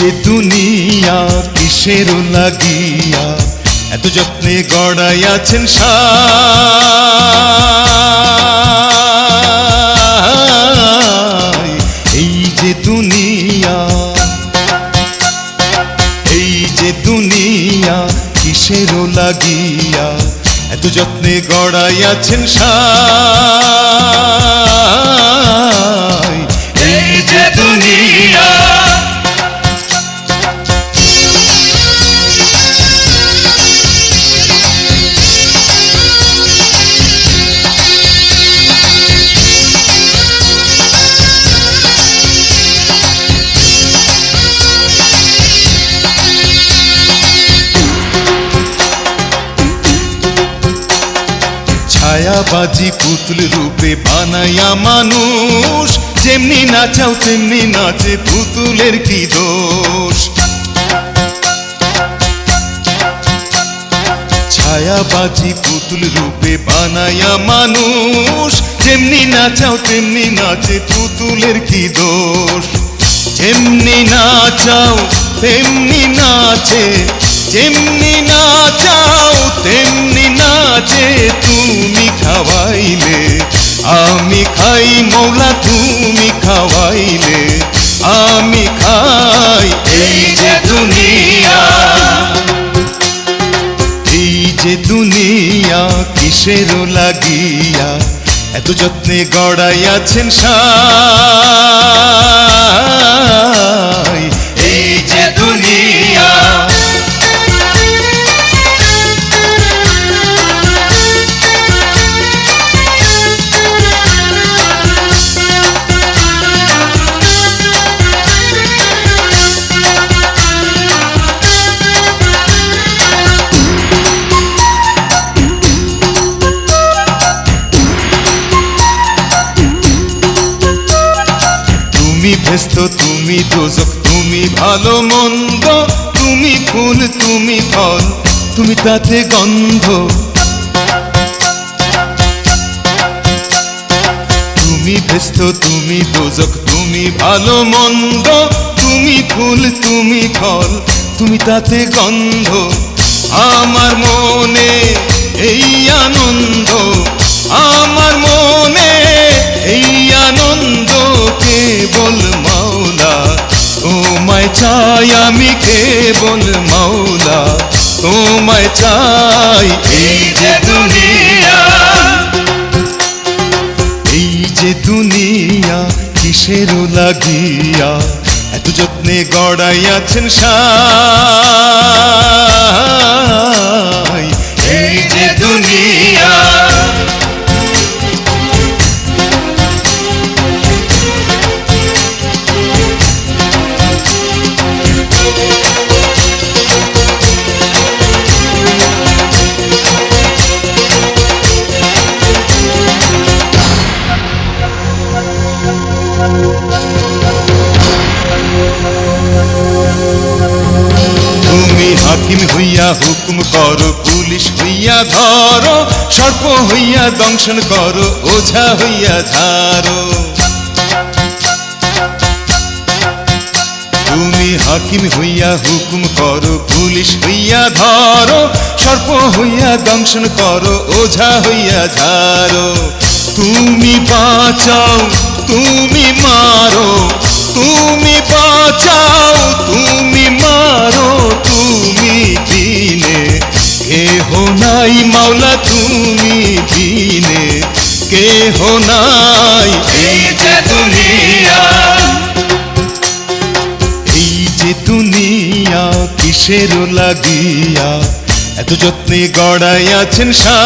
যে দুনিয়া কিসের লাগিয়া এত যত্নে গড়াইয়াছেন সাই। এই যে দুনিয়া, এই যে দুনিয়া কিসের লাগিয়া এত যত্নে গড়াইয়াছেন সাই। এই যে দুনিয়া ছায়াবাজি পুতুল রূপে বানাইয়া মানুষ, যেমনি নাচাও তেমনি নাচে, পুতুলের কি দোষ। ছায়াবাজি পুতুল রূপে বানাইয়া মানুষ, যেমনি নাচাও তেমনি নাচে, পুতুলের কি দোষ। যেমনি নাচাও তেমনি নাচে, যেমনি নাচাও তেমনি নাচে, তুমি খাওয়াইলে আমি খাই মৌলা, তুমি খাওয়াইলে আমি খাই। এই যে দুনিয়া, এই যে দুনিয়া কিসের লাগিয়া এত যত্নে গড়াইয়াছেন সাই। এই যে দুনিয়া তুমি ভেস্ত, তুমি দোজক, তুমি ভালো মন্দ, তুমি ফুল তুমি ফল, তুমি তাতে গন্ধ। তুমি ভেস্ত, তুমি দোজক, তুমি ভালো মন্দ, তুমি ফুল তুমি ফল, তুমি তাতে গন্ধ। আমার মনে এই আনন্দ, আমার মনে এই আনন্দ, কেবল মাওলা তোমায় চাই, আমি কেবল মাওলা তোমায় চাই। এই যে দুনিয়া, এই যে দুনিয়া কিসের লাগিয়া এত যত্নে গড়াইয়াছেন সাই। এই যে দুনিয়া হাকিম হইয়া হুকুম করো, পুলিশ হইয়া ধরো, সর্প হইয়া দংশন করো, ওঝা হইয়া ঝাড়ো। তুমি হাকিম হইয়া হুকুম করো, পুলিশ হইয়া ধরো, সর্প হইয়া দংশন করো, ওঝা হইয়া ঝাড়ো। তুমি বাঁচাও তুমি মারো, তুমি বাঁচাও তুমি মারো, তুমি বিনে কেহ নাই মাওলা, তুমি বিনে কেহ নাই। এই যে দুনিয়া, এই যে দুনিয়া কিসের লাগিয়া এত যত্নে গড়াইয়াছেন সাই।